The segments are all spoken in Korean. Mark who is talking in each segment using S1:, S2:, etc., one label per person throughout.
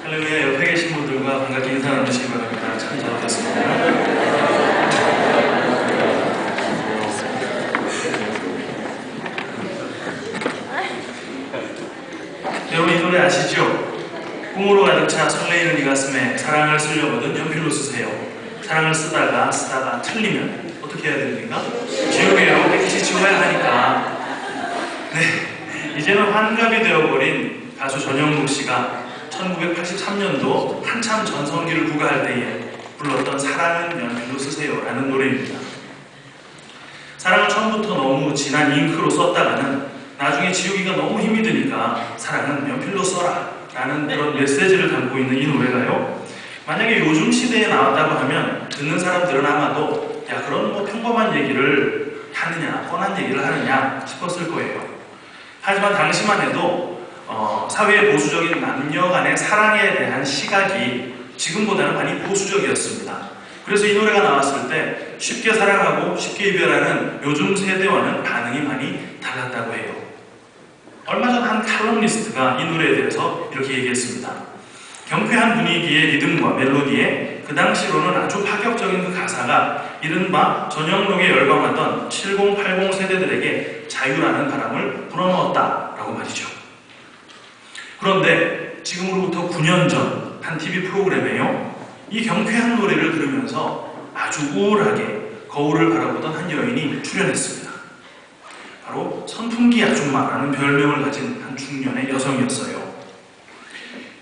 S1: 할렐루야. 옆에 계신 분들과 반갑게 인사 나누시기 바랍니다. 참 잘하셨습니다. 여러분 이 노래 아시죠? 꿈으로 가득 차 설레이는 이 가슴에 사랑을 쓰려거든 연필로 쓰세요. 사랑을 쓰다가 틀리면 어떻게 해야 됩니까? 지우개로 깨끗이 지워야 하니까. 네, 이제는 환갑이 되어버린 가수 전영록 씨가 1983년도 한참 전성기를 구가할 때에 불렀던 사랑은 연필로 쓰세요 라는 노래입니다. 사랑을 처음부터 너무 진한 잉크로 썼다가는 나중에 지우기가 너무 힘이 드니까 사랑은 연필로 써라 라는 그런 메시지를 담고 있는 이 노래가요, 만약에 요즘 시대에 나왔다고 하면 듣는 사람들은 아마도 야 그런 뭐 평범한 얘기를 하느냐 뻔한 얘기를 하느냐 싶었을 거예요. 하지만 당시만 해도 사회의 보수적인 남녀 간의 사랑에 대한 시각이 지금보다는 많이 보수적이었습니다. 그래서 이 노래가 나왔을 때 쉽게 사랑하고 쉽게 이별하는 요즘 세대와는 반응이 많이 달랐다고 해요. 얼마 전 한 칼럼니스트가 이 노래에 대해서 이렇게 얘기했습니다. 경쾌한 분위기의 리듬과 멜로디에 그 당시로는 아주 파격적인 그 가사가 이른바 전영록에 열광하던 70, 80 세대들에게 자유라는 바람을 불어넣었다라고 말이죠. 그런데 지금으로부터 9년 전 한 TV 프로그램에요, 이 경쾌한 노래를 들으면서 아주 우울하게 거울을 바라보던 한 여인이 출연했습니다. 바로 선풍기 아줌마라는 별명을 가진 한 중년의 여성이었어요.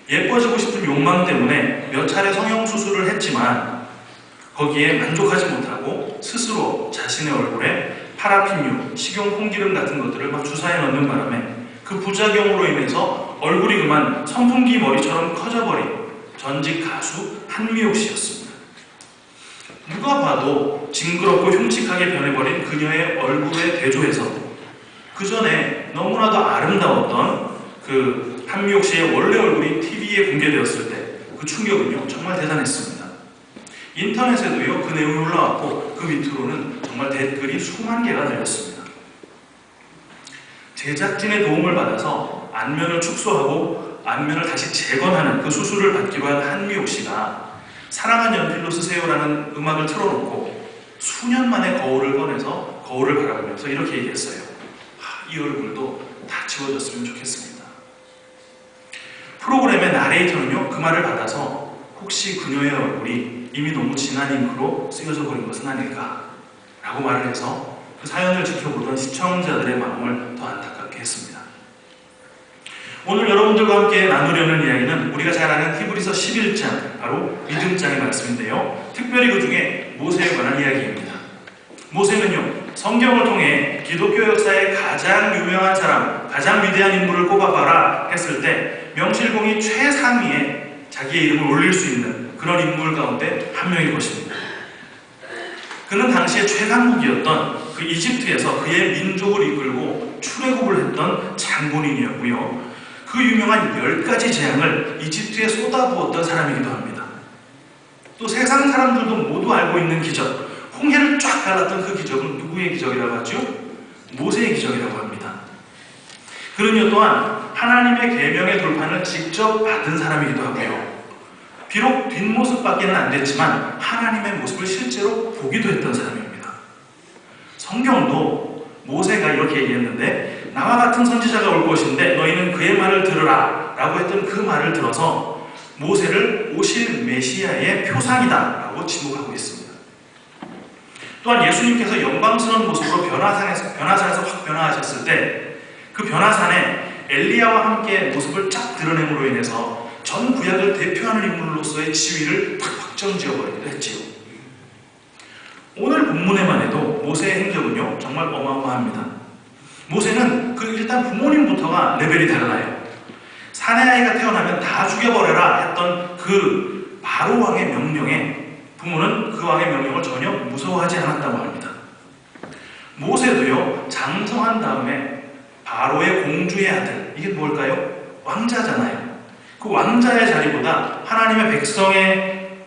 S1: 예뻐지고 싶은 욕망 때문에 몇 차례 성형수술을 했지만 거기에 만족하지 못하고 스스로 자신의 얼굴에 파라핀유, 식용 콩기름 같은 것들을 막 주사해 넣는 바람에 그 부작용으로 인해서 얼굴이 그만 선풍기 머리처럼 커져버린 전직 가수 한미옥 씨였습니다. 누가 봐도 징그럽고 흉측하게 변해버린 그녀의 얼굴에 대조해서 그 전에 너무나도 아름다웠던 그 한미옥 씨의 원래 얼굴이 TV에 공개되었을 때 그 충격은요 정말 대단했습니다. 인터넷에도요 그 내용이 올라왔고 그 밑으로는 정말 댓글이 수만 개가 달렸습니다. 제작진의 도움을 받아서 안면을 축소하고 안면을 다시 재건하는 그 수술을 받기로 한 한미옥 씨가 사랑한 연필로 쓰세요라는 음악을 틀어놓고 수년 만에 거울을 꺼내서 거울을 바라보면서 이렇게 얘기했어요. 이 얼굴도 다 지워졌으면 좋겠습니다. 프로그램의 나레이터는요 그 말을 받아서 혹시 그녀의 얼굴이 이미 너무 진한 잉크로 쓰여져 버린 것은 아닐까 라고 말을 해서 그 사연을 지켜보던 시청자들의 마음을 더 안타깝게 했습니다. 오늘 여러분들과 함께 나누려는 이야기는 우리가 잘 아는 히브리서 11장, 바로 믿음장의 말씀인데요, 특별히 그 중에 모세에 관한 이야기입니다. 모세는요 성경을 통해 기독교 역사의 가장 유명한 사람, 가장 위대한 인물을 꼽아봐라 했을 때 명실공히 최상위에 자기의 이름을 올릴 수 있는 그런 인물 가운데 한 명일 것입니다. 그는 당시에 최강국이었던 그 이집트에서 그의 민족을 이끌고 출애굽을 했던 장본인이었고요, 그 유명한 10가지 재앙을 이집트에 쏟아부었던 사람이기도 합니다. 또 세상 사람들도 모두 알고 있는 기적, 홍해를 쫙 갈랐던 그 기적은 누구의 기적이라고 하죠? 모세의 기적이라고 합니다. 그는요 또한 하나님의 계명의 돌판을 직접 받은 사람이기도 하고요, 비록 뒷모습밖에는 안 됐지만 하나님의 모습을 실제로 보기도 했던 사람입니다. 성경도 모세가 이렇게 얘기했는데, 나와 같은 선지자가 올 것인데 너희는 그의 말을 들으라 라고 했던 그 말을 들어서 모세를 오실 메시아의 표상이다 라고 지목하고 있습니다. 또한 예수님께서 영광스러운 모습으로 변화산에서 확 변화하셨을 때 그 변화산에 엘리야와 함께 모습을 쫙 드러냄으로 인해서 전 구약을 대표하는 인물로서의 지위를 탁 확정지어버리기도 했지요. 오늘 본문에만 해도 모세의 행적은요 정말 어마어마합니다. 모세는 일단 부모님부터가 레벨이 달라요. 사내아이가 태어나면 다 죽여버려라 했던 그 바로 왕의 명령에 부모는 그 왕의 명령을 전혀 무서워하지 않았다고 합니다. 모세도요 장성한 다음에 바로의 공주의 아들, 이게 뭘까요? 왕자잖아요. 그 왕자의 자리보다 하나님의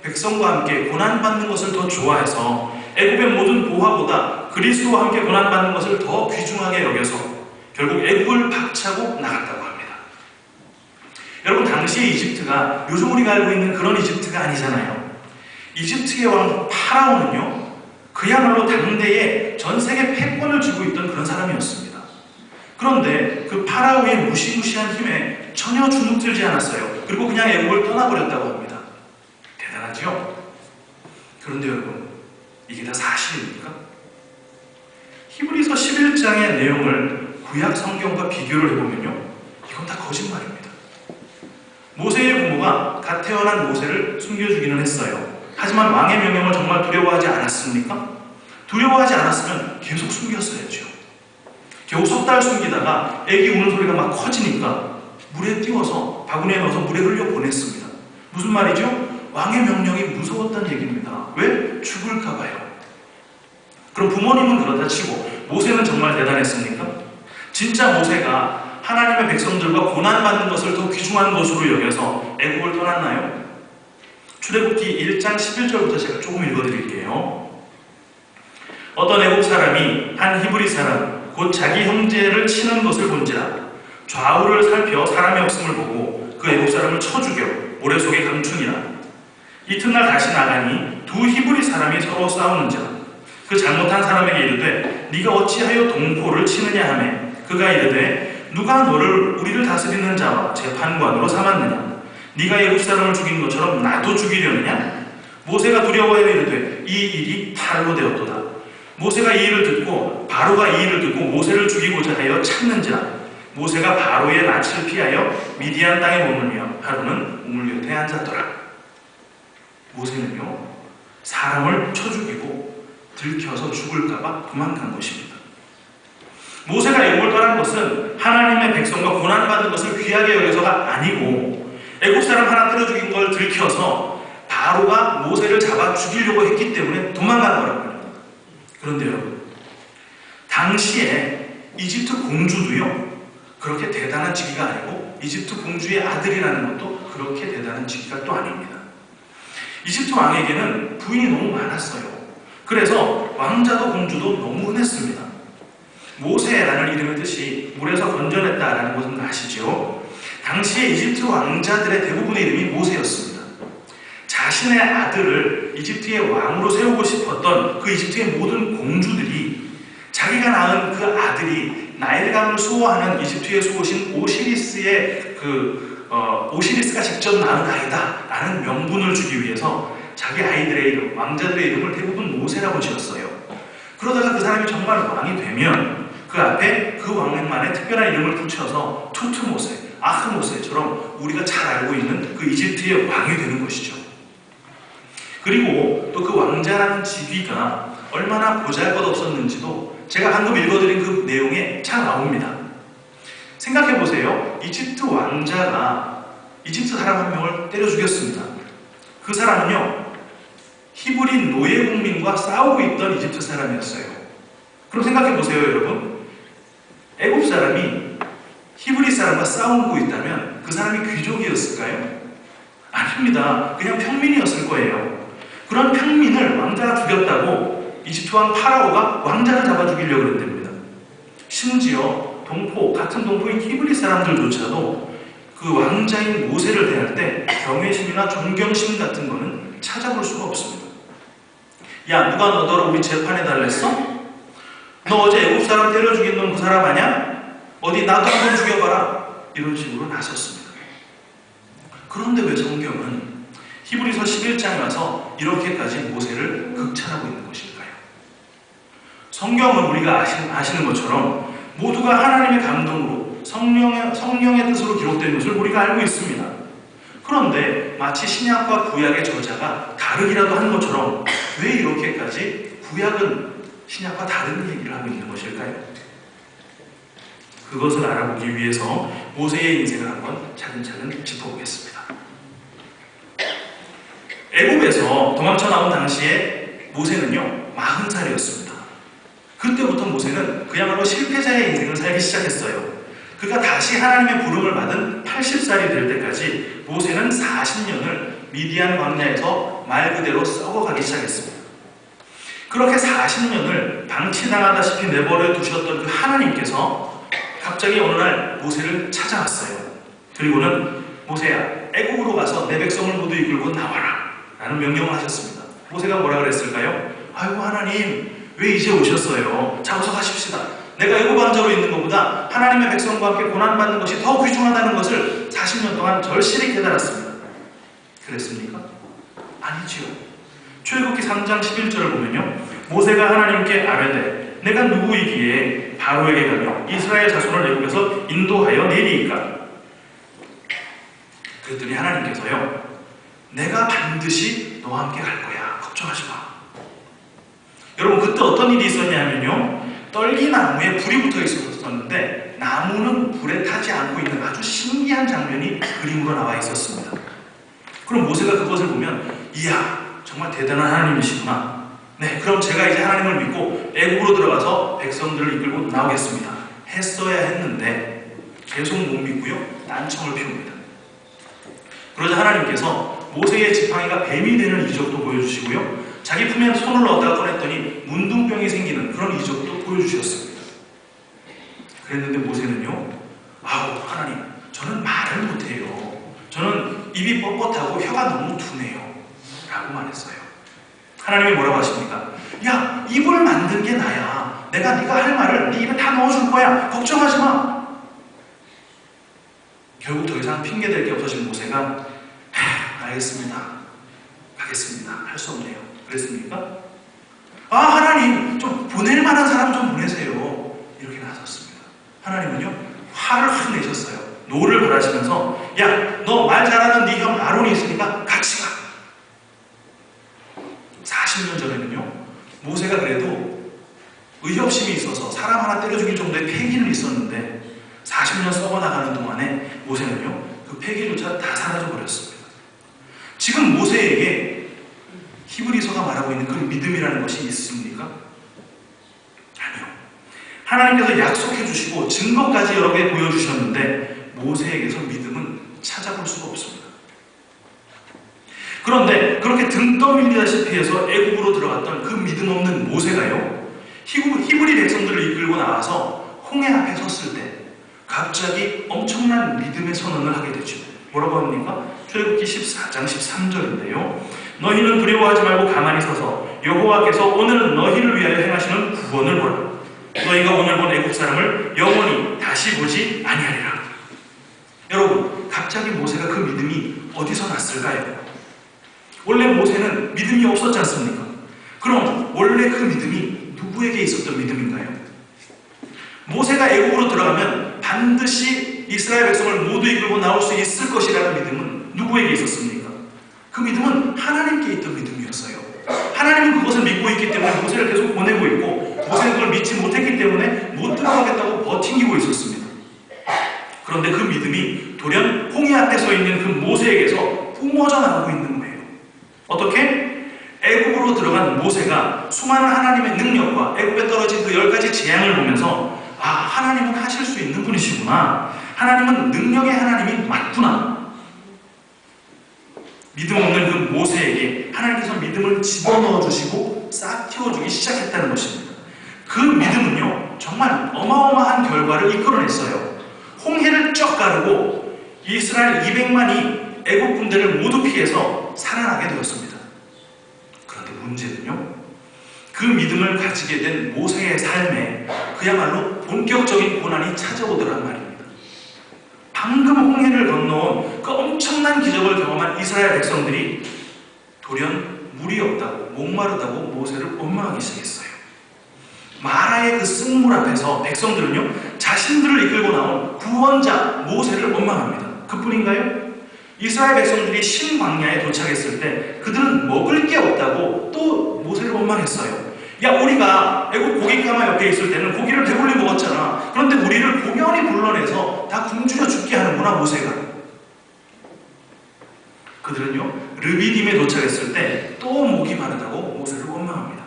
S1: 백성과 함께 고난받는 것을 더 좋아해서 애굽의 모든 보화보다 그리스도와 함께 고난받는 것을 더 귀중하게 여겨서 결국 애굽을 박차고 나갔다고 합니다. 여러분, 당시의 이집트가 요즘 우리가 알고 있는 그런 이집트가 아니잖아요. 이집트의 왕 파라오는요, 그야말로 당대에 전 세계 패권을 쥐고 있던 그런 사람이었습니다. 그런데 그 파라오의 무시무시한 힘에 전혀 주눅들지 않았어요. 그리고 그냥 애국을 떠나버렸다고 합니다. 대단하죠? 그런데 여러분, 이게 다 사실입니까? 히브리서 11장의 내용을 구약 성경과 비교를 해보면요, 이건 다 거짓말입니다. 모세의 부모가 갓 태어난 모세를 숨겨주기는 했어요. 하지만 왕의 명령을 정말 두려워하지 않았습니까? 두려워하지 않았으면 계속 숨겼어야죠. 겨우 석 달 숨기다가 애기 우는 소리가 막 커지니까 물에 띄워서 바구니에 넣어서 물에 흘려 보냈습니다. 무슨 말이죠? 왕의 명령이 무서웠다는 얘기입니다. 왜? 죽을까 봐요. 그럼 부모님은 그렇다 치고 모세는 정말 대단했습니까? 진짜 모세가 하나님의 백성들과 고난받는 것을 더 귀중한 것으로 여겨서 애국을 떠났나요? 출애굽기 1장 11절부터 제가 조금 읽어드릴게요. 어떤 애국 사람이 한 히브리 사람 곧 자기 형제를 치는 것을 본지라 좌우를 살펴 사람이 없음을 보고 그 애국 사람을 쳐 죽여 모래 속에 감추니라. 이튿날 다시 나가니 두 히브리 사람이 서로 싸우는지라. 그 잘못한 사람에게 이르되 네가 어찌하여 동포를 치느냐 하매 그가 이르되 누가 너를 우리를 다스리는 자와 재판관으로 삼았느냐? 네가 애국 사람을 죽인 것처럼 나도 죽이려느냐? 모세가 두려워하여 이르되 이 일이 팔로 되었도다. 모세가 이 일을 듣고 바로가 이 일을 듣고 모세를 죽이고자 하여 찾는지라. 모세가 바로의 낯을 피하여 미디안 땅에 머물며 바로는 우물 곁에 앉았더라. 모세는요, 사람을 쳐 죽이고 들켜서 죽을까봐 도망간 것입니다. 모세가 애국을 떠난 것은 하나님의 백성과 고난받은 것을 귀하게 여겨서가 아니고 애국 사람 하나 때려 죽인 걸 들켜서 바로가 모세를 잡아 죽이려고 했기 때문에 도망간 거라고 합니다. 그런데 여러분, 당시에 이집트 공주도요, 그렇게 대단한 직위가 아니고 이집트 공주의 아들이라는 것도 그렇게 대단한 직위가 또 아닙니다. 이집트 왕에게는 부인이 너무 많았어요. 그래서 왕자도 공주도 너무 흔했습니다. 모세라는 이름의 뜻이 물에서 건져냈다라는 것은 아시죠? 당시에 이집트 왕자들의 대부분의 이름이 모세였습니다. 자신의 아들을 이집트의 왕으로 세우고 싶었던 그 이집트의 모든 공주들이 자기가 낳은 그 아들이 나일강을 수호하는 이집트의 수호신 오시리스의 오시리스가 직접 낳은 아이다 라는 명분을 주기 위해서 자기 아이들의 이름, 왕자들의 이름을 대부분 모세라고 지었어요. 그러다가 그 사람이 정말 왕이 되면 그 앞에 그 왕만의 특별한 이름을 붙여서 투트모세, 아흐모세처럼 우리가 잘 알고 있는 그 이집트의 왕이 되는 것이죠. 그리고 또 그 왕자라는 직위가 얼마나 보잘것없었는지도 제가 방금 읽어드린 그 내용에 잘 나옵니다. 생각해보세요. 이집트 왕자가 이집트 사람 한 명을 때려 죽였습니다. 그 사람은요, 히브리 노예 국민과 싸우고 있던 이집트 사람이었어요. 그럼 생각해보세요, 여러분. 애국 사람이 히브리 사람과 싸우고 있다면 그 사람이 귀족이었을까요? 아닙니다. 그냥 평민이었을 거예요. 그런 평민을 왕자가 죽였다고 이집트 왕 파라오가 왕자를 잡아 죽이려고 그랬답니다. 심지어 같은 동포인 히브리 사람들조차도 그 왕자인 모세를 대할 때 경외심이나 존경심 같은 거는 찾아볼 수가 없습니다. 야, 누가 너더러 우리 재판에 달랬어? 너 어제 애국 사람 때려 죽인 놈 그 사람 아냐? 어디 나도 한번 죽여봐라. 이런 식으로 나섰습니다. 그런데 왜 성경은 히브리서 11장에 와서 이렇게까지 모세를 극찬하고 있는 것일까요? 성경은 우리가 아시는 것처럼 모두가 하나님의 감동으로 성령의 뜻으로 기록된 것을 우리가 알고 있습니다. 그런데 마치 신약과 구약의 저자가 다르기라도 한 것처럼 왜 이렇게까지 구약은 신약과 다른 얘기를 하고 있는 것일까요? 그것을 알아보기 위해서 모세의 인생을 한번 차근차근 짚어보겠습니다. 애굽에서 도망쳐 나온 당시에 모세는요, 40살이었습니다. 그때부터 모세는 그야말로 실패자의 인생을 살기 시작했어요. 그가 다시 하나님의 부름을 받은 80살이 될 때까지 모세는 40년을 미디안 광야에서 말 그대로 썩어가기 시작했습니다. 그렇게 40년을 방치당하다시피 내버려 두셨던 그 하나님께서 갑자기 어느 날 모세를 찾아왔어요. 그리고는 모세야, 애굽으로 가서 내 백성을 모두 이끌고 나와라 라는 명령을 하셨습니다. 모세가 뭐라 그랬을까요? 아이고 하나님, 왜 이제 오셨어요? 자, 어서 가십시다. 내가 애굽 왕자로 있는 것보다 하나님의 백성과 함께 고난받는 것이 더 귀중하다는 것을 40년 동안 절실히 깨달았습니다. 그랬습니까? 아니지요. 출애굽기 3장 11절을 보면요, 모세가 하나님께 아뢰되 내가 누구이기에 바로에게 가며 이스라엘 자손을 애굽에서 인도하여 내리이까? 그랬더니 하나님께서요, 내가 반드시 너와 함께 갈 거야. 걱정하지 마. 여러분, 그때 어떤 일이 있었냐면요, 떨기나무에 불이 붙어 있었는데 나무는 불에 타지 않고 있는 아주 신기한 장면이 그림으로 나와 있었습니다. 그럼 모세가 그것을 보면, 이야, 정말 대단한 하나님이시구나. 네, 그럼 제가 이제 하나님을 믿고 애굽으로 들어가서 백성들을 이끌고 나오겠습니다 했어야 했는데 계속 못 믿고요, 딴청을 피웁니다. 그러자 하나님께서 모세의 지팡이가 뱀이 되는 이적도 보여주시고요, 자기 품에 손을 넣었다가 꺼냈더니 문둥병이 생기는 그런 이적도 보여주셨습니다. 그랬는데 모세는요, 아우 하나님, 저는 말을 못해요. 저는 입이 뻣뻣하고 혀가 너무 둔해요 라고 말했어요. 하나님이 뭐라고 하십니까? 야, 입을 만든 게 나야. 내가 네가 할 말을 네 입에 다 넣어줄 거야. 걱정하지 마. 결국 더 이상 핑계댈 게 없어진 모세가 알겠습니다, 가겠습니다 할 수 없네요. 그랬습니까? 아 하나님, 좀 보낼 만한 사람 좀 보내세요. 이렇게 나섰습니다. 하나님은요, 화를 확 내셨어요. 노를 바라시면서, 야, 너 말 잘하는 네 형 아론이 있으니까 같이 가. 40년 전에는요, 모세가 그래도 의협심이 있어서 사람 하나 때려 죽일 정도의 패기는 있었는데 40년 썩어나가는 동안에 모세는요, 그 패기조차 다 사라져 버렸습니다. 지금 모세에게 히브리서가 말하고 있는 그 믿음이라는 것이 있습니까? 아니요. 하나님께서 약속해 주시고 증거까지 여러 개 보여주셨는데 모세에게서 믿음은 찾아볼 수가 없습니다. 그런데 그렇게 등 떠밀리다시피 해서 애굽으로 들어갔던 그 믿음 없는 모세가요, 히브리 백성들을 이끌고 나와서 홍해 앞에 섰을 때 갑자기 엄청난 믿음의 선언을 하게 되죠. 뭐라고 합니까? 출애굽기 14장 13절인데요. 너희는 두려워하지 말고 가만히 서서 여호와께서 오늘 너희를 위하여 행하시는 구원을 보라. 너희가 오늘 본 애굽 사람을 영원히 다시 보지 아니하리라. 여러분, 갑자기 모세가 그 믿음이 어디서 났을까요? 원래 모세는 믿음이 없었지 않습니까? 그럼 원래 그 믿음이 누구에게 있었던 믿음인가요? 모세가 애굽으로 들어가면 반드시 이스라엘 백성을 모두 이끌고 나올 수 있을 것이라는 믿음은 누구에게 있었습니까? 그 믿음은 하나님께 있던 믿음이었어요. 하나님은 그것을 믿고 있기 때문에 모세를 계속 보내고 있고, 모세는 그걸 믿지 못했기 때문에 못 들어가겠다고 버티고 있었습니다. 그런데 그 믿음이 돌연 홍해 앞에 서 있는 그 모세에게서 뿜어져 나오고 있는 거예요. 어떻게? 애굽으로 들어간 모세가 수많은 하나님의 능력과 애굽에 떨어진 그 10가지 재앙을 보면서, 아, 하나님은 하실 수 있는 분이시구나. 하나님은 능력의 하나님이 맞구나. 믿음 없는 그 모세에게 하나님께서 믿음을 집어넣어 주시고 싹 틔워주기 시작했다는 것입니다. 그 믿음은요, 정말 어마어마한 결과를 이끌어냈어요. 홍해를 쫙 가르고 이스라엘 200만이 애국 군대를 모두 피해서 살아나게 되었습니다. 그런데 문제는요, 그 믿음을 가지게 된 모세의 삶에 그야말로 본격적인 고난이 찾아오더란 말입니다. 방금 홍해를 건너온 그 엄청난 기적을 경험한 이스라엘 백성들이 돌연 물이 없다고, 목마르다고 모세를 원망하기 시작했어요. 마라의 그 쓴물 앞에서 백성들은요, 자신들을 이끌고 나온 구원자 모세를 원망합니다. 그뿐인가요? 이스라엘 백성들이 신광야에 도착했을 때 그들은 먹을 게 없다고 또 모세를 원망했어요. 야, 우리가 애국 고깃가마 옆에 있을 때는 고기를 배불리 먹었잖아. 그런데 우리를 공연히 불러내서 다 굶주려 죽게 하는구나, 모세가. 그들은요, 르비딤에 도착했을 때 또 목이 마르다고 모세를 원망합니다.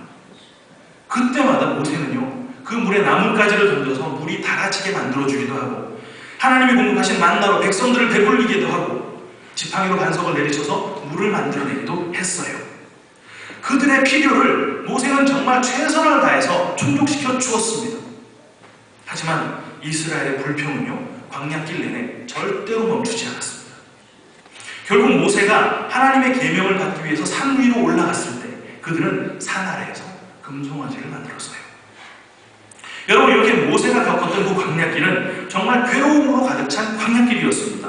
S1: 그때마다 모세는요, 그 물에 나뭇가지를 던져서 물이 달아지게 만들어주기도 하고, 하나님이 공급하신 만나로 백성들을 배불리기도 하고, 지팡이로 반석을 내리쳐서 물을 만들어내기도 했어요. 그들의 필요를 모세는 정말 최선을 다해서 충족시켜 주었습니다. 하지만 이스라엘의 불평은요, 광야길 내내 절대로 멈추지 않았습니다. 결국 모세가 하나님의 계명을 받기 위해서 산 위로 올라갔을 때 그들은 산 아래에서 금송아지를 만들었어요. 여러분, 이렇게 모세가 겪었던 그 광야길은 정말 괴로움으로 가득 찬 광야길이었습니다.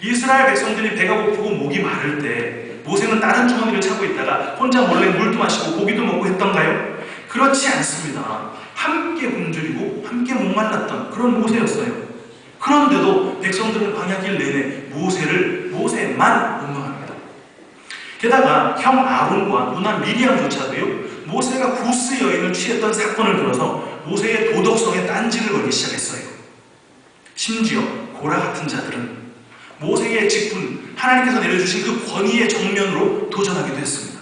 S1: 이스라엘 백성들이 배가 고프고 목이 마를 때 모세는 다른 주머니를 차고 있다가 혼자 몰래 물도 마시고 고기도 먹고 했던가요? 그렇지 않습니다. 함께 굶주리고 함께 목말랐던 그런 모세였어요. 그런데도 백성들은 광야길 내내 모세만 원망합니다. 게다가 형 아론과 누나 미리암조차도요, 모세가 구스 여인을 취했던 사건을 들어서 모세의 도덕성에 딴지를 걸기 시작했어요. 심지어 고라 같은 자들은 모세의 직분, 하나님께서 내려주신 그 권위의 정면으로 도전하기도 했습니다.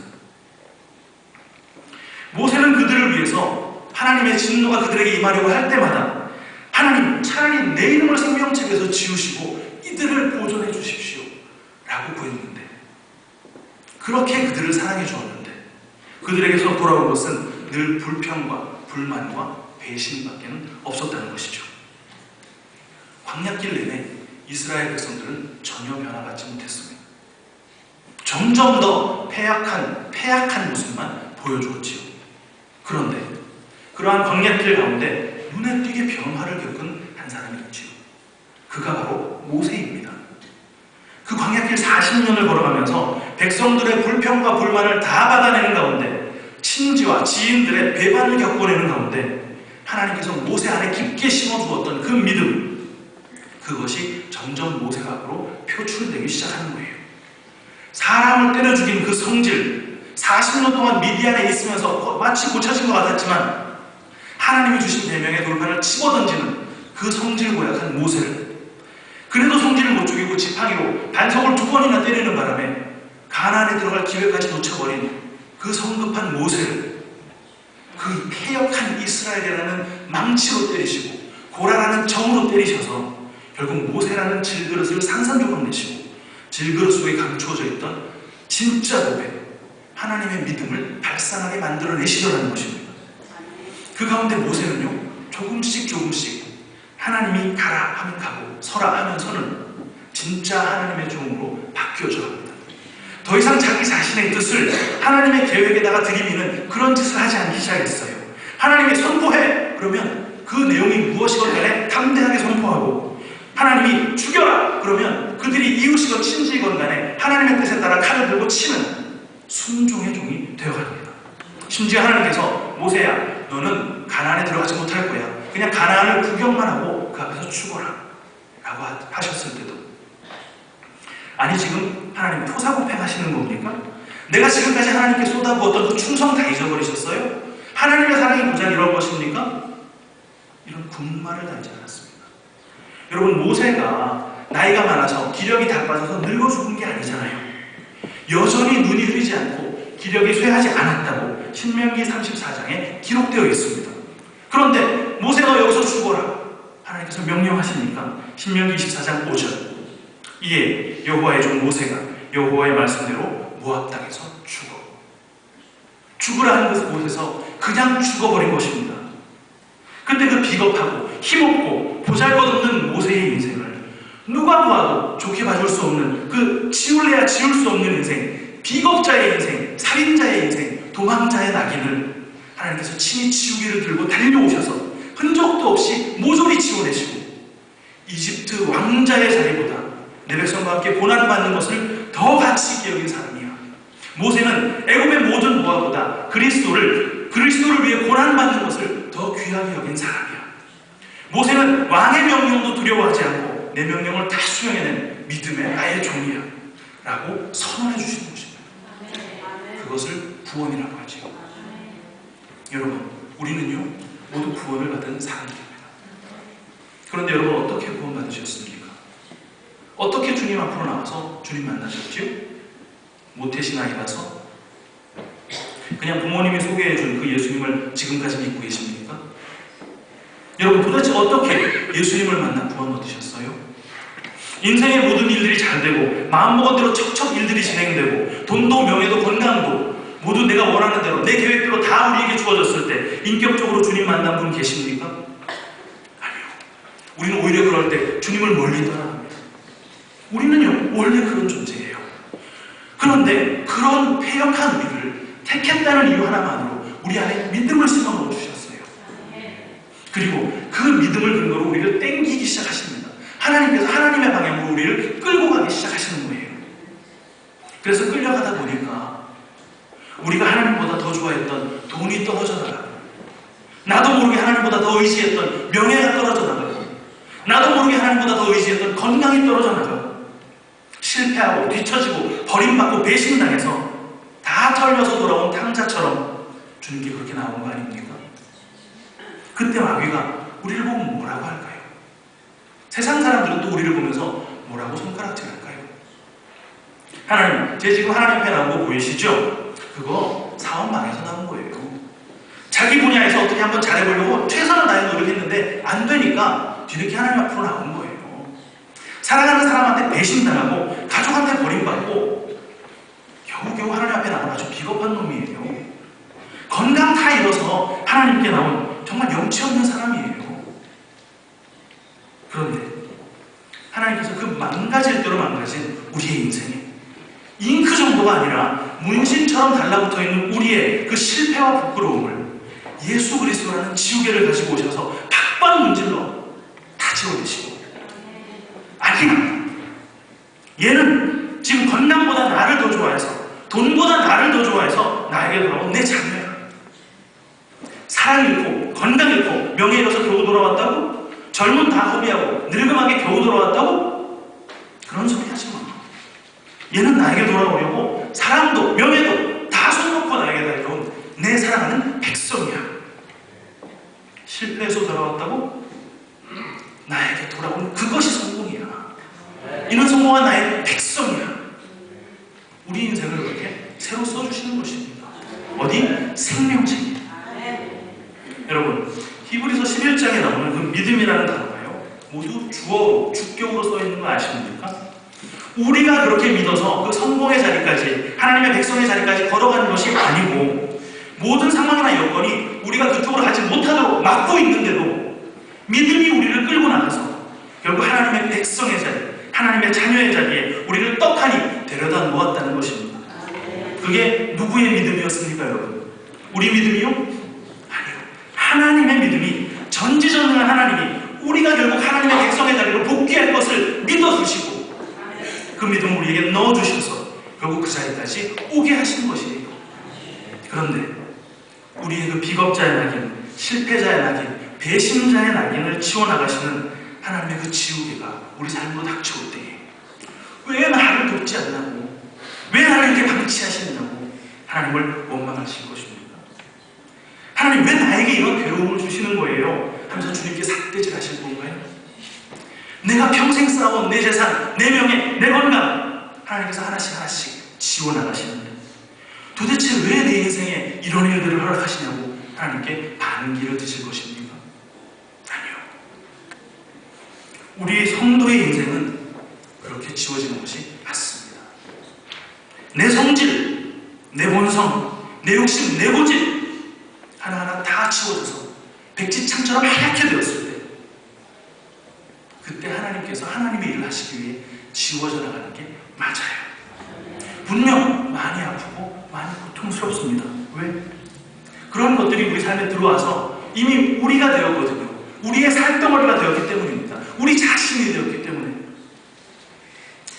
S1: 모세는 그들을 위해서 하나님의 진노가 그들에게 임하려고 할 때마다 하나님, 차라리 내 이름을 생명책에서 지우시고 이들을 보존해 주십시오 라고 구했는데, 그렇게 그들을 사랑해 주었는데 그들에게서 돌아온 것은 늘 불평과 불만과 배신밖에는 없었다는 것이죠. 광야길 내내 이스라엘 백성들은 전혀 변화받지 못했습니다. 점점 더 패약한 모습만 보여주었지요. 그런데 그러한 광야길 가운데 눈에 띄게 변화를 겪은 한 사람이 있지요. 그가 바로 모세입니다. 그 광야길 40년을 걸어가면서 백성들의 불평과 불만을 다 받아내는 가운데, 친지와 지인들의 배반을 겪어내는 가운데 하나님께서 모세 안에 깊게 심어주었던 그 믿음, 그것이 점점 모세 밖으로 표출되기 시작하는 거예요. 사람을 때려 죽인 그 성질, 40년 동안 미디안에 있으면서 마치 고쳐진 것 같았지만 하나님이 주신 계명의 돌판을 집어던지는 그 성질 고약한 모세를, 그래도 성질을 못 죽이고 지팡이로 반석을 2번이나 때리는 바람에 가나안에 들어갈 기회까지 놓쳐버린 그 성급한 모세를 그 패역한 이스라엘이라는 망치로 때리시고 고라라는 정으로 때리셔서 결국 모세라는 질그릇을 산산조각 내시고 질그릇 속에 감추어져 있던 진짜 고백, 하나님의 믿음을 발산하게 만들어내시더라는 것입니다. 그 가운데 모세는요, 조금씩 하나님이 가라 하면 가고 서라 하면 서는 진짜 하나님의 종으로 바뀌어져 갑니다. 더 이상 자기 자신의 뜻을 하나님의 계획에다가 들이미는 그런 짓을 하지 않기 시작했어요. 하나님이 선포해! 그러면 그 내용이 무엇이건 간에 담대하게 선포하고, 하나님이 죽여라! 그러면 그들이 이웃이건 친지이건 간에 하나님의 뜻에 따라 칼을 들고 치는 순종의 종이 되어갑니다. 심지어 하나님께서 모세야, 너는 가나안에 들어가지 못할 거야. 그냥 가나안을 구경만 하고 그 앞에서 죽어라 라고 하셨을 때도, 아니 지금 하나님 토사구팽 하시는 겁니까? 내가 지금까지 하나님께 쏟아부었던 그 충성 다 잊어버리셨어요? 하나님의 사랑이 고작 이런 것입니까? 이런 군말을 달지 않았습니다. 여러분, 모세가 나이가 많아서 기력이 다 빠져서 늙어 죽은 게 아니잖아요. 여전히 눈이 흐리지 않고 기력이 쇠하지 않았다고 신명기 34장에 기록되어 있습니다. 그런데 모세가 여기서 죽어라 하나님께서 명령하시니까 신명기 24장 5절, 이에 여호와의 종 모세가 여호와의 말씀대로 모압 땅에서 죽으라는 곳에서 그냥 죽어버린 것입니다. 근데 그 비겁하고 힘없고 보잘것없는 모세의 인생을 누가 보아도 좋게 봐줄 수 없는, 그 지울래야 지울 수 없는 인생, 비겁자의 인생, 살인자의 인생, 도망자의 낙인을 하나님께서 친히 지우개를 들고 달려오셔서 흔적도 없이 모조리 지워내시고, 이집트 왕자의 자리보다 내 백성과 함께 고난받는 것을 더 가치 있게 여긴 사람이야. 모세는 애굽의 모든 모아보다 그리스도를 위해 고난받는 것을 더 귀하게 여긴 사람이야. 모세는 왕의 명령도 두려워하지 않고 내 명령을 다 수행해낸 믿음의 나의 종이야 라고 선언해 주시는 것입니다. 그것을 구원이라고 하죠. 여러분, 우리는요 모두 구원을 받은 사람들입니다. 그런데 여러분, 어떻게 구원받으셨습니까? 어떻게 주님 앞으로 나와서 주님 만나셨지요? 모태신앙이라서? 그냥 부모님이 소개해준 그 예수님을 지금까지 믿고 계십니까? 여러분, 도대체 어떻게 예수님을 만나 구원 얻으셨어요? 인생의 모든 일들이 잘 되고 마음먹은 대로 척척 일들이 진행되고 돈도 명예도 건강도 모두 내가 원하는 대로 내 계획대로 다 우리에게 주어졌을 때 인격적으로 주님 만난 분 계십니까? 아니요. 우리는 오히려 그럴 때 주님을 멀리 떠나갑니다. 우리는요 원래 그런 존재예요. 그런데 그런 패역한 우리를 택했다는 이유 하나만으로 우리 안에 믿음을 심어넣어 주셨어요. 그리고 그 믿음을 근거로 우리를 땡기기 시작하십니다. 하나님께서 하나님의 방향으로 우리를 끌고 가기 시작하시는 거예요. 그래서 끌려가다 보니까 우리가 하나님보다 더 좋아했던 돈이 떨어져 나가고, 나도 모르게 하나님보다 더 의지했던 명예가 떨어져 나가고, 나도 모르게 하나님보다 더 의지했던 건강이 떨어져 나가고, 실패하고 뒤처지고 버림받고 배신당해서 다 털려서 돌아온 탕자처럼 주님께 그렇게 나온 거 아닙니까? 그때 마귀가 우리를 보면 뭐라고 할까요? 세상 사람들은 또 우리를 보면서 뭐라고 손가락질할까요? 하나님, 제 지금 하나님 앞에 나온 거 보이시죠? 그거 사업망에서 나온 거예요. 자기 분야에서 어떻게 한번 잘해보려고 최선을 다해 노력했는데 안 되니까 뒤늦게 하나님 앞으로 나온 거예요. 사랑하는 사람한테 배신당하고 가족한테 버림받고 겨우겨우 하나님 앞에 나온 아주 비겁한 놈이에요. 건강 다 잃어서 하나님께 나온 정말 염치 없는 사람이에요. 그런데 하나님께서 그 망가질 대로 망가진 우리의 인생에 잉크 정도가 아니라 문신처럼 달라붙어 있는 우리의 그 실패와 부끄러움을 예수 그리스도라는 지우개를 가지고 오셔서 박박 문질러 다 지워내시고, 아니야, 얘는 지금 건강보다 나를 더 좋아해서, 돈보다 나를 더 좋아해서 나에게 돌아온 내 자녀야. 사랑 잃고 건강 잃고 명예 잃어서 겨우 돌아왔다고? 젊은 다 허비하고 늙음하게 겨우 돌아왔다고? 그런 소리 하지 마. 얘는 나에게 돌아오려고 사랑도 명예도 다 손놓고 나에게 달려온 내 사랑하는 백성이야. 실패해서 돌아왔다고? 나에게 돌아온 그것이 성공이야. 이는 성공한 나의 백성이야. 우리 인생을 그렇게 새로 써주시는 것입니다. 어디? 생명책이야. 여러분, 히브리서 11장에 나오는 그 믿음이라는 단어가요, 모두 주어로, 주격으로 써있는 거 아십니까? 우리가 그렇게 믿어서 그 성공의 자리까지, 하나님의 백성의 자리까지 걸어가는 것이 아니고, 모든 상황이나 여건이 우리가 그쪽으로 가지 못하도록 막고 있는데도 믿음이 우리를 끌고 나가서 결국 하나님의 백성의 자리, 하나님의 자녀의 자리에 우리를 떡하니 데려다 놓았다는 것입니다. 그게 누구의 믿음이었습니까, 여러분? 우리 믿음이요? 아니요. 하나님의 믿음이, 전지전능한 하나님이 우리가 결국 하나님의 백성의 자리로 복귀할 것을 믿어주시고 그 믿음을 우리에게 넣어주셔서 결국 그 자리까지 오게 하신 것이에요. 그런데 우리의 그 비겁자의 낙인, 실패자의 낙인, 배신자의 낙인을 치워나가시는 하나님의 그 지우개가 우리 삶으로 닥쳐올 때에 왜 나를 돕지 않냐고, 왜 나를 이렇게 방치하시느냐고 하나님을 원망하실 것입니다. 하나님 왜 나에게 이런 괴로움을 주시는 거예요? 하면서 주님께 삿대질 하실 건가요? 내가 평생 쌓아온 내 재산, 내 명예, 내 건강, 하나님께서 하나씩 하나씩 지워나가시는데 도대체 왜 내 인생에 이런 일들을 허락하시냐고 하나님께 반기를 드실 것입니까? 아니요. 우리 성도의 인생은 그렇게 지워지는 것이 맞습니다. 내 성질, 내 본성, 내 욕심, 내 고집 하나하나 다 지워져서 백지창처럼 하얗게 되었을 때, 그때 하나님께서 하나님의 일을 하시기 위해 지워져 나가는 게 맞아요. 분명 많이 아프고 많이 고통스럽습니다. 왜? 그런 것들이 우리 삶에 들어와서 이미 우리가 되었거든요. 우리의 살덩어리가 되었기 때문입니다. 우리 자신이 되었기 때문에.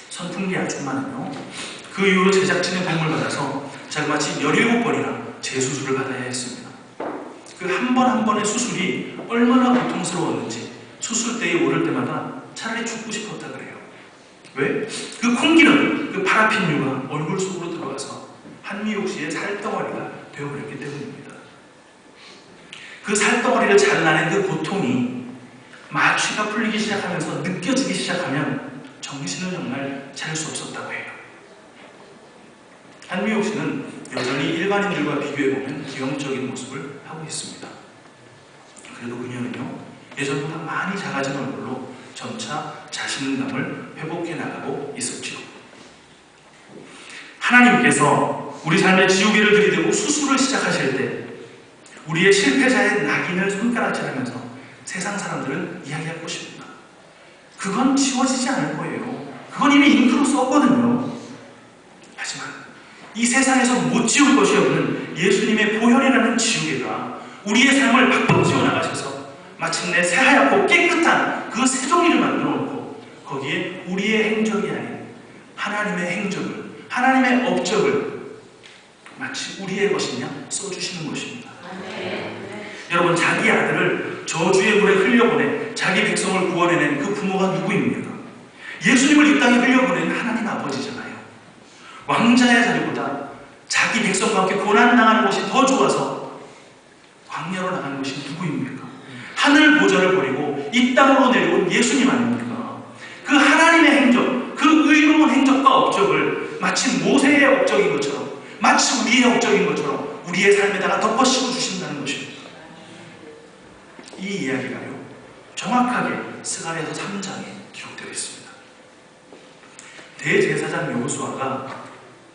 S1: 선풍기 아줌마는요, 그 이후로 제작진의 도움을 받아서 자그마치 17번이나 재수술을 받아야 했습니다. 그 한 번 한 번의 수술이 얼마나 고통스러웠는지 수술대에 오를 때마다 차라리 죽고 싶었다 그래요. 왜? 그 콩기는, 그 파라핀류가 얼굴 속으로 들어가서 한미옥 씨의 살덩어리가 되어버렸기 때문입니다. 그 살덩어리를 잘라낸 그 고통이 마취가 풀리기 시작하면서 느껴지기 시작하면 정신을 정말 차릴 수 없었다고 해요. 한미옥 씨는 여전히 일반인들과 비교해보면 기형적인 모습을 하고 있습니다. 그래도 그녀는요, 예전보다 많이 작아진 얼굴로 점차 자신감을 회복해 나가고 있었죠. 하나님께서 우리 삶의 지우개를 들이대고 수술을 시작하실 때 우리의 실패자의 낙인을 손가락질하면서 세상 사람들은 이야기할 것입니다. 그건 지워지지 않을 거예요. 그건 이미 잉크로 썼거든요. 하지만 이 세상에서 못 지울 것이 없는 예수님의 보혈이라는 지우개가 우리의 삶을 팍팍 지워 나가셔서 마침내 새하얗고 깨끗한 그 새종이를 만들어 놓고 거기에 우리의 행적이 아닌 하나님의 행적을, 하나님의 업적을 마치 우리의 것이냐 써주시는 것입니다. 여러분, 자기 아들을 저주의 물에 흘려보내 자기 백성을 구원해낸 그 부모가 누구입니까? 예수님을 이 땅에 흘려보낸 하나님 아버지잖아요. 왕자의 자리보다 자기 백성과 함께 고난당하는 것이 더 좋아서 광야로 나간 것이 누구입니까? 하늘 보좌를 버리고 이 땅으로 내려온 예수님 아닙니까? 그 하나님의 행적, 그 의로운 행적과 업적을 마치 모세의 업적인 것처럼, 마치 우리의 업적인 것처럼 우리의 삶에다가 덮어씌워 주신다는 것입니다. 이 이야기가요, 정확하게 스가랴서 3장에 기록되어 있습니다. 대제사장 여호수아가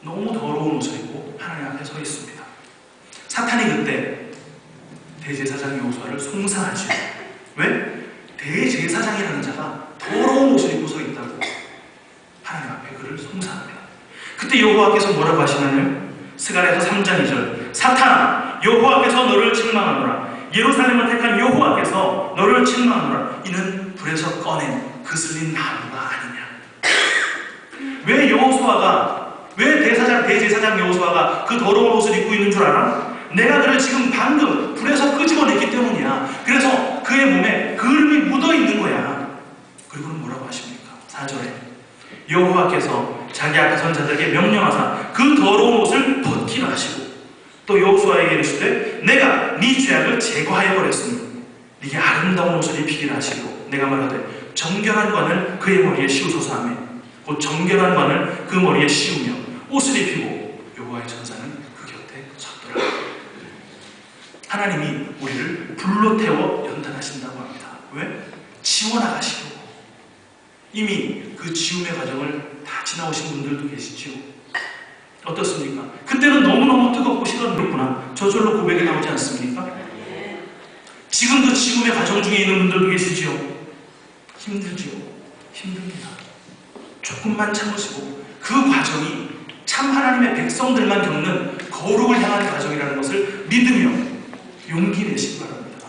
S1: 너무 더러운 옷을 입고 하나님 앞에 서 있습니다. 사탄이 그때 대제사장 여호수아를 송사하죠. 왜? 대제사장이라는 자가 더러운 옷을 입고 서 있다고 하나님 앞에 그를 송사합니다. 그때 여호와께서 뭐라고 하시나요? 스가랴서 3장 2절, 사탄아, 여호와께서 너를 책망하노라. 예루살렘을 택한 여호와께서 너를 책망하노라. 이는 불에서 꺼낸 그슬린 나무가 아니냐. 왜 여호수아가, 왜 대제사장 여호수아가 그 더러운 옷을 입고 있는 줄 알아? 내가 그를 지금 방금 불에서 끄집어냈기 때문이야. 그래서 그의 몸에 그름이 묻어 있는 거야. 그리고는 뭐라고 하십니까? 4절에 여호와께서 자기 앞에 선 자들에게 명령하사 그 더러운 옷을 벗기라 하시고, 또 여호수아에게 이르시되 내가 네 죄악을 제거하여 버렸으니 네게 아름다운 옷을 입히기라 하시고, 내가 말하되 정결한 관을 그의 머리에 씌우소서 하며 곧 정결한 관을 그 머리에 씌우며 옷을 입히고 여호와의 천사는 그 곁에 섰더라. 하나님이 우리를 불로 태워 연단하신다고 합니다. 왜? 지워나가시려고. 이미 그 지움의 과정을 다 지나오신 분들도 계시지요. 어떻습니까? 그때는 너무너무 뜨겁고 시간 그렇구나, 저절로 고백이 나오지 않습니까? 지금도 지움의 과정 중에 있는 분들도 계시지요. 힘들지요. 힘듭니다. 조금만 참으시고 그 과정이 참 하나님의 백성들만 겪는 거룩을 향한 과정이라는 것을 믿으며 용기 내시기 바랍니다.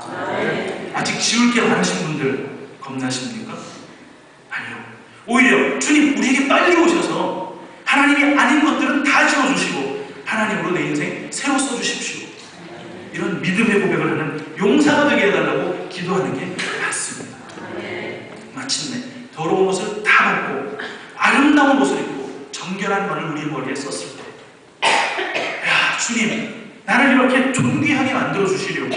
S1: 아직 지울 게 많으신 분들 겁나십니까? 아니요. 오히려 주님, 우리에게 빨리 오셔서 하나님이 아닌 것들은 다 지워주시고 하나님으로 내 인생 새로 써주십시오. 이런 믿음의 고백을 하는 용사가 되게 해달라고 기도하는 게 맞습니다. 마침내 더러운 옷을 다 벗고 아름다운 옷을 입고 정결한 관을 우리 머리에 썼을 때, 야, 주님, 나를 이렇게 존귀하게 만들어 주시려고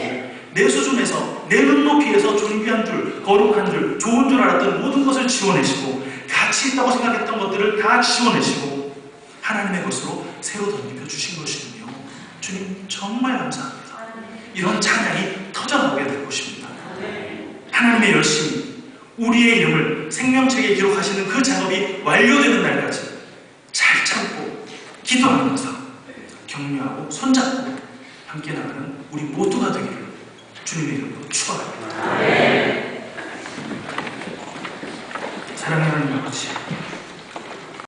S1: 내 수준에서, 내 눈높이에서 존귀한 줄, 거룩한 줄, 좋은 줄 알았던 모든 것을 지워내시고 가치 있다고 생각했던 것들을 다 지워내시고 하나님의 것으로 새로 덧입혀 주신 것이군요. 주님, 정말 감사합니다. 이런 찬양이 터져나오게 될 것입니다. 하나님의 열심히 우리의 이름을 생명책에 기록하시는 그 작업이 완료되는 날까지 잘 참고 기도하면서 격려하고 손잡고 함께 나가는 우리 모두가 되기를 주님의 이름으로 축원합니다. 사랑하는 아버지,